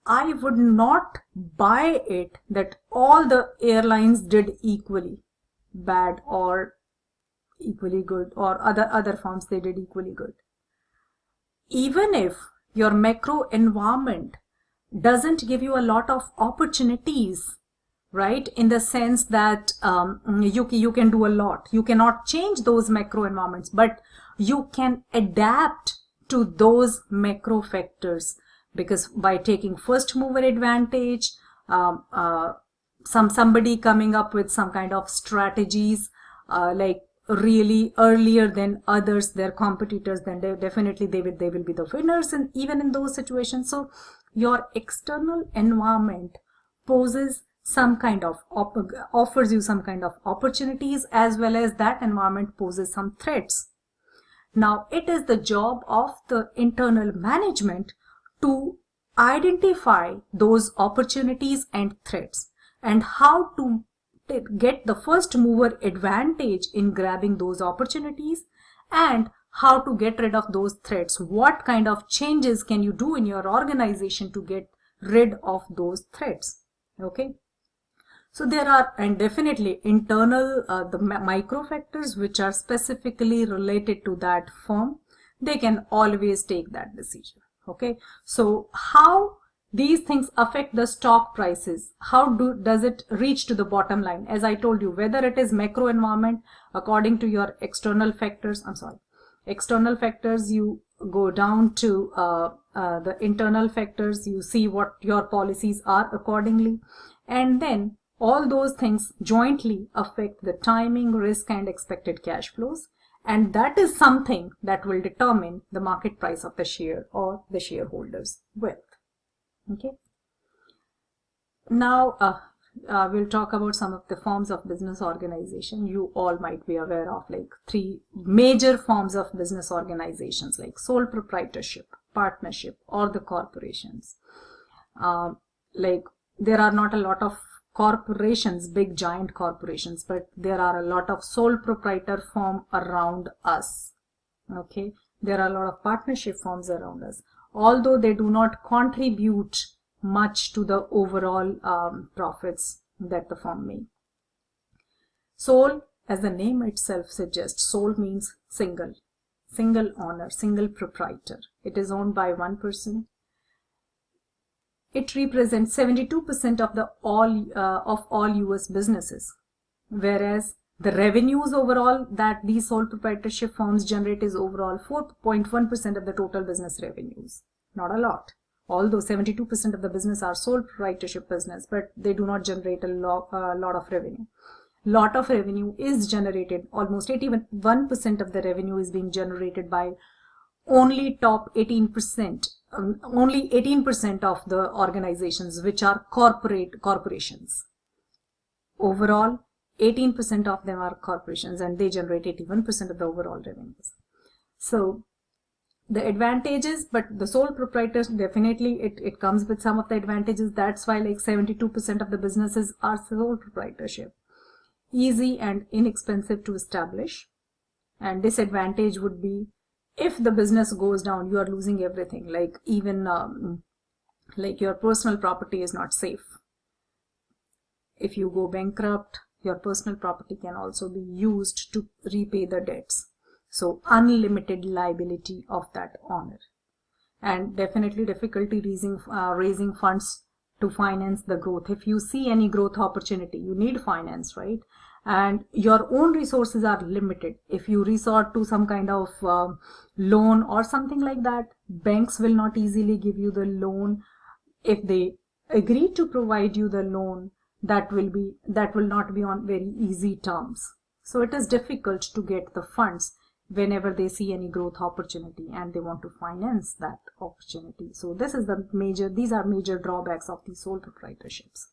I would not buy it that all the airlines did equally bad or equally good, or other firms they did equally good. Even if your macro environment doesn't give you a lot of opportunities, right, in the sense that you can do a lot, you cannot change those macro environments, but you can adapt to those macro factors, because by taking first mover advantage, somebody coming up with some kind of strategies like really earlier than others, their competitors, then they will be the winners, and even in those situations. So your external environment poses some kind of offers you some kind of opportunities, as well as that environment poses some threats. Now it is the job of the internal management to identify those opportunities and threats, and how to get the first mover advantage in grabbing those opportunities, and how to get rid of those threats. What kind of changes can you do in your organization to get rid of those threats? Okay. So there are, and definitely internal, the micro factors which are specifically related to that firm, they can always take that decision. Okay. So how these things affect the stock prices, how does it reach to the bottom line? As I told you, whether it is macro environment, according to your external factors, external factors, you go down to the internal factors, you see what your policies are accordingly, and then all those things jointly affect the timing, risk, and expected cash flows, and that is something that will determine the market price of the share or the shareholders' wealth. Okay. Now we'll talk about some of the forms of business organization. You all might be aware of like 3 major forms of business organizations, like sole proprietorship, partnership, or the corporations. Like there are not a lot of corporations, big giant corporations, but there are a lot of sole proprietor firm around us. Okay. There are a lot of partnership firms around us, although they do not contribute much to the overall profits that the firm make. Sole, as the name itself suggests, sole means single owner, single proprietor. It is owned by one person. It represents 72% of all US businesses, whereas the revenues overall that these sole proprietorship firms generate is overall 4.1% of the total business revenues. Not a lot. Although 72% of the business are sole proprietorship business, but they do not generate a lot of revenue. Lot of revenue is generated, almost 81% of the revenue is being generated by only top 18%, only 18% of the organizations which are corporations. Overall, 18% of them are corporations, and they generate 81% of the overall revenues. So the advantages, but the sole proprietors, definitely it comes with some of the advantages. That's why like 72% of the businesses are sole proprietorship. Easy and inexpensive to establish. And disadvantage would be, if the business goes down, you are losing everything. Like even like your personal property is not safe. If you go bankrupt, your personal property can also be used to repay the debts. So unlimited liability of that owner. And definitely difficulty raising funds to finance the growth. If you see any growth opportunity, you need finance, right? And your own resources are limited. If you resort to some kind of loan or something like that, banks will not easily give you the loan. If they agree to provide you the loan, that will not be on very easy terms. So it is difficult to get the funds whenever they see any growth opportunity and they want to finance that opportunity. So these are major drawbacks of the sole proprietorships.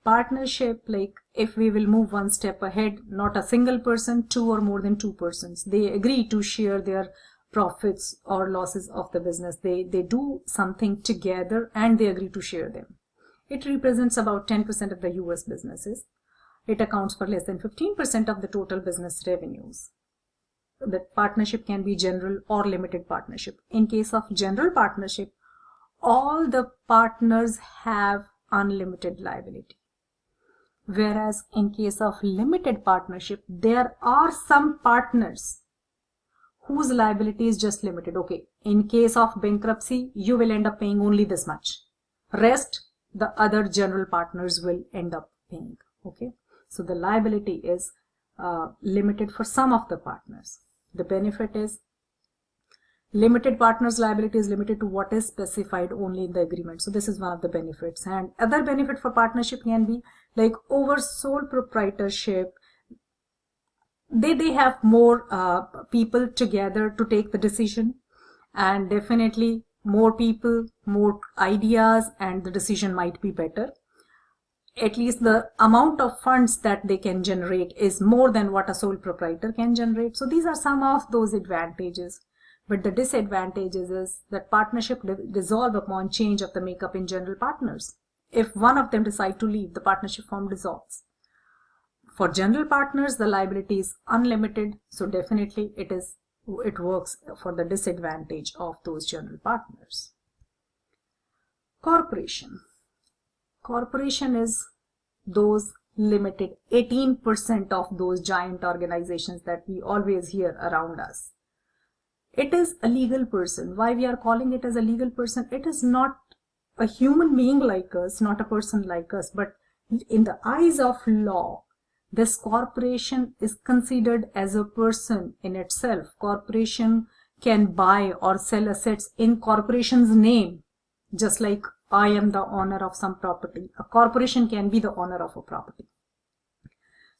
Partnership, like if we will move one step ahead, not a single person, 2 or more than 2 persons, they agree to share their profits or losses of the business. They do something together and they agree to share them. It represents about 10% of the US businesses. It accounts for less than 15% of the total business revenues. The partnership can be general or limited partnership. In case of general partnership, all the partners have unlimited liability. Whereas in case of limited partnership, there are some partners whose liability is just limited. Okay, in case of bankruptcy, you will end up paying only this much. Rest, the other general partners will end up paying. Okay, so the liability is limited for some of the partners. The benefit is limited partners liability is limited to what is specified only in the agreement. So this is one of the benefits. And other benefit for partnership can be like over sole proprietorship. They have more people together to take the decision, and definitely more people, more ideas, and the decision might be better. At least the amount of funds that they can generate is more than what a sole proprietor can generate. So these are some of those advantages. But the disadvantages is that partnership dissolve upon change of the makeup in general partners. If one of them decide to leave, the partnership form dissolves. For general partners, the liability is unlimited, so definitely it works for the disadvantage of those general partners. Corporation. Corporation is those limited 18% of those giant organizations that we always hear around us. It is a legal person. Why we are calling it as a legal person? It is not a human being like us, not a person like us, but in the eyes of law, this corporation is considered as a person in itself. Corporation can buy or sell assets in corporation's name, just like I am the owner of some property. A corporation can be the owner of a property.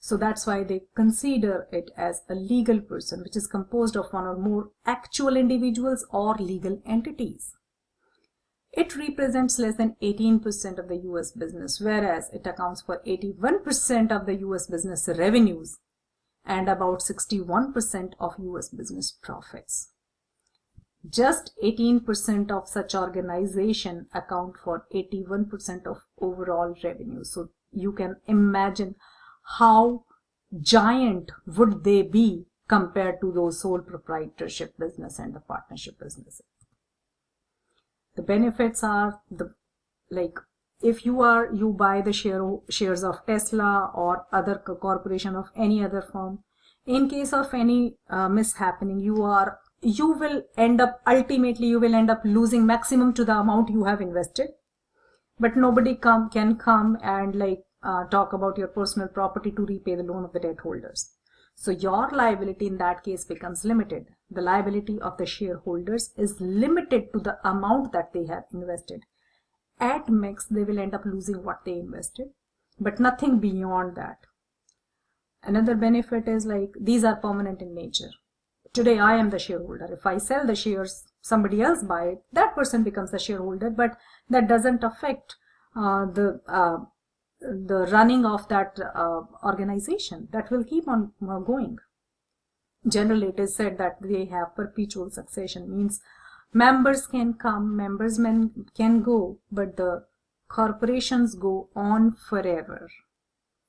So that's why they consider it as a legal person, which is composed of one or more actual individuals or legal entities. It represents less than 18% of the US business, whereas it accounts for 81% of the US business revenues and about 61% of US business profits. Just 18% of such organization account for 81% of overall revenue. So you can imagine how giant would they be compared to those sole proprietorship business and the partnership businesses. The benefits are if you buy the shares of Tesla or other corporation of any other firm, in case of any mishappening, you will end up losing maximum to the amount you have invested, but nobody can come and talk about your personal property to repay the loan of the debt holders. So your liability in that case becomes limited. The liability of the shareholders is limited to the amount that they have invested. At max, they will end up losing what they invested, but nothing beyond that. Another benefit is these are permanent in nature. Today I am the shareholder. If I sell the shares, somebody else buy it, that person becomes the shareholder, but that doesn't affect the running of that organization. That will keep on going. Generally, it is said that they have perpetual succession, means members can come, members can go, but the corporations go on forever.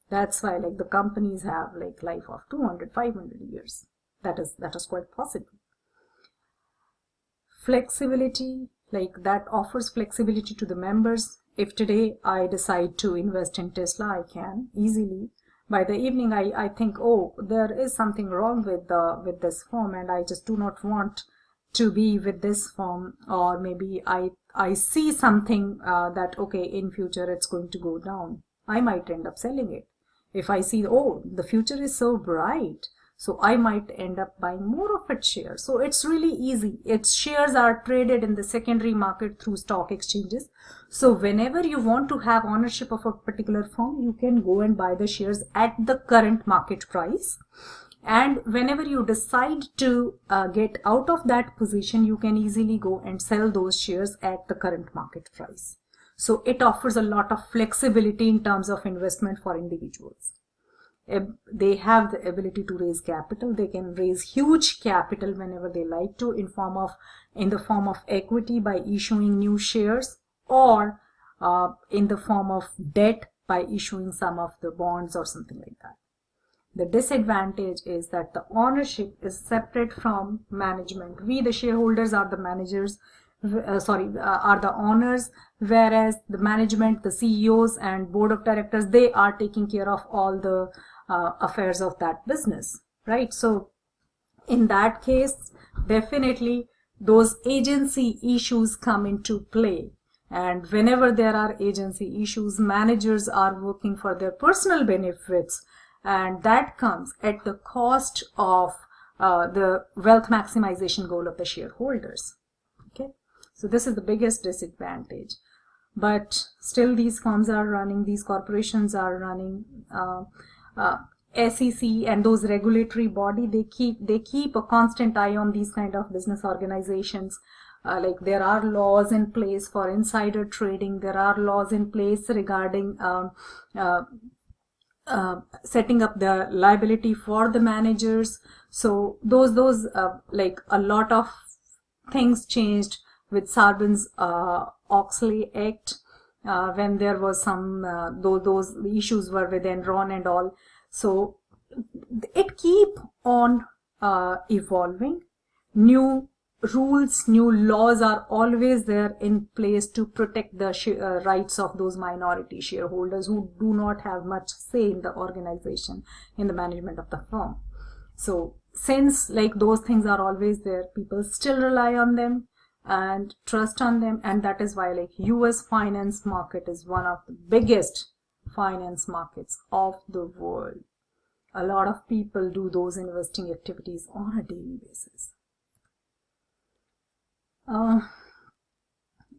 That's why the companies have life of 200, 500 years. That is quite possible. Flexibility, that offers flexibility to the members. If today I decide to invest in Tesla, I can easily. By the evening, I think, oh, there is something wrong with this firm, and I just do not want to be with this firm. Or maybe I see something that, okay, in future it's going to go down. I might end up selling it. If I see, oh, the future is so bright, so I might end up buying more of its shares. So it's really easy. Its shares are traded in the secondary market through stock exchanges. So whenever you want to have ownership of a particular firm, you can go and buy the shares at the current market price. And whenever you decide to get out of that position, you can easily go and sell those shares at the current market price. So it offers a lot of flexibility in terms of investment for individuals. They have the ability to raise capital. They can raise huge capital whenever they like to in the form of equity by issuing new shares, or in the form of debt by issuing some of the bonds or something like that. The disadvantage is that the ownership is separate from management. We, the shareholders, are the managers. are the owners, whereas the management, the CEOs and board of directors, they are taking care of all the affairs of that business, right? So in that case, definitely those agency issues come into play. And whenever there are agency issues, managers are working for their personal benefits, and that comes at the cost of the wealth maximization goal of the shareholders. Okay, so this is the biggest disadvantage. But still, these firms are running, these corporations are running. SEC and those regulatory body, they keep a constant eye on these kind of business organizations. Like there are laws in place for insider trading, there are laws in place regarding setting up the liability for the managers. So those like a lot of things changed with Sarbanes-Oxley Act, when there was some those issues were with Enron and all. So it keep on evolving. New rules, new laws are always there in place to protect the rights of those minority shareholders who do not have much say in the organization, in the management of the firm. So since like those things are always there, people still rely on them and trust on them, and that is why like US finance market is one of the biggest finance markets of the world. A lot of people do those investing activities on a daily basis.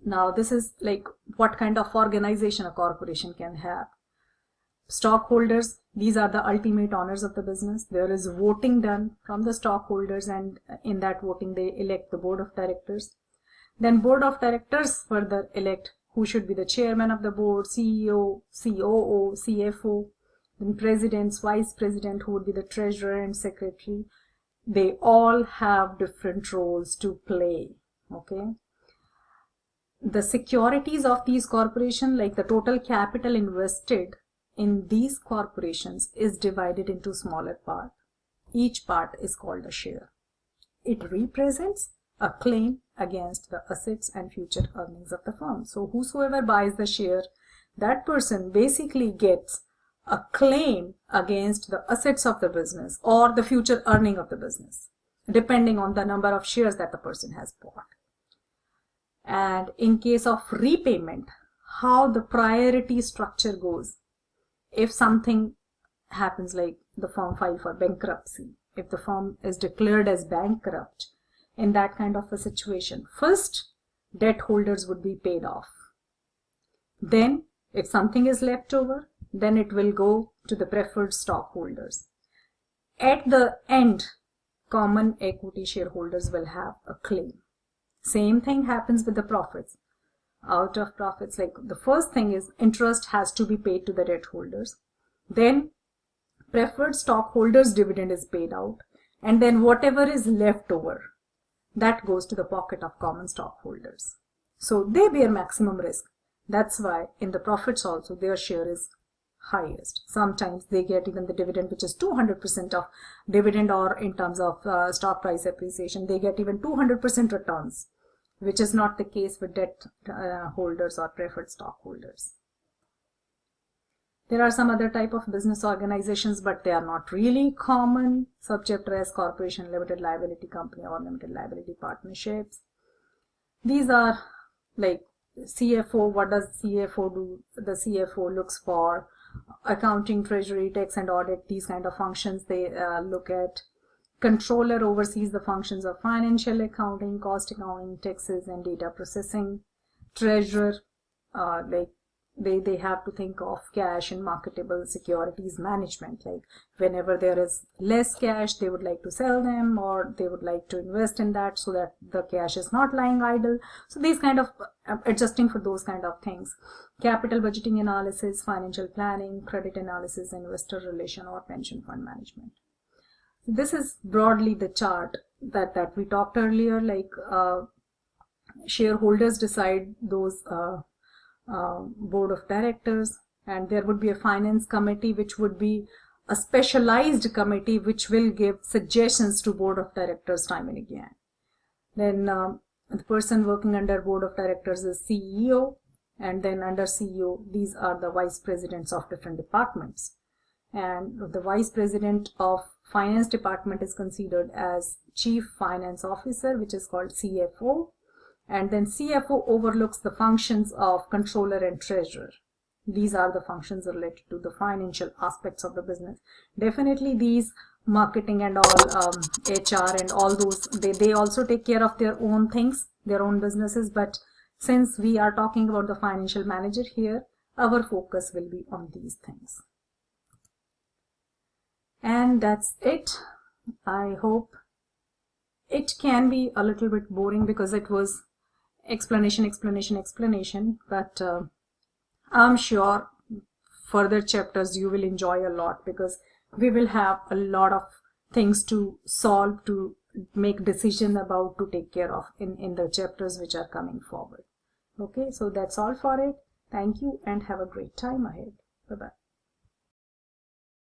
Now this is like what kind of organization a corporation can have. Stockholders, these are the ultimate owners of the business. There is voting done from the stockholders, and in that voting they elect the board of directors. Then board of directors further elect who should be the chairman of the board, CEO, COO, CFO, then presidents, vice president, who would be the treasurer and secretary. They all have different roles to play. Okay. The securities of these corporations, like the total capital invested in these corporations, is divided into smaller parts. Each part is called a share. It represents a claim against the assets and future earnings of the firm. So whosoever buys the share, that person basically gets a claim against the assets of the business or the future earning of the business, depending on the number of shares that the person has bought. And in case of repayment, how the priority structure goes. If something happens, like the firm filed for bankruptcy, if the firm is declared as bankrupt, in that kind of a situation, first debt holders would be paid off. Then if something is left over, then it will go to the preferred stockholders. At the end, common equity shareholders will have a claim. Same thing happens with the profits. Out of profits, like the first thing is interest has to be paid to the debt holders. Then preferred stockholders' dividend is paid out. And then whatever is left over, that goes to the pocket of common stockholders. So they bear maximum risk. That's why in the profits also their share is highest. Sometimes they get even the dividend, which is 200% of dividend, or in terms of stock price appreciation, they get even 200% returns, which is not the case with debt holders or preferred stockholders. There are some other type of business organizations, but they are not really common, such as corporation, limited liability company, or limited liability partnerships. These are like CFO. What does CFO do? The CFO looks for accounting, treasury, tax and audit, these kind of functions they look at. Controller oversees the functions of financial accounting, cost accounting, taxes and data processing. Treasurer, like they have to think of cash and marketable securities management. Like whenever there is less cash, they would like to sell them, or they would like to invest in that so that the cash is not lying idle. So these kind of adjusting for those kind of things. Capital budgeting analysis, financial planning, credit analysis, investor relation, or pension fund management. This is broadly the chart that we talked earlier. Like shareholders decide those board of directors, and there would be a finance committee, which would be a specialized committee which will give suggestions to board of directors time and again. Then the person working under board of directors is CEO, and then under CEO these are the vice presidents of different departments, and the vice president of finance department is considered as chief finance officer, which is called CFO, and then CFO overlooks the functions of controller and treasurer. These are the functions related to the financial aspects of the business. Definitely these marketing and all, HR and all those, they also take care of their own things, their own businesses, but since we are talking about the financial manager here, our focus will be on these things. And that's it. I hope it can be a little bit boring because it was explanation, but I'm sure further chapters you will enjoy a lot, because we will have a lot of things to solve, to make decision about, to take care of in the chapters which are coming forward. Okay, so that's all for it. Thank you and have a great time ahead. Bye-bye.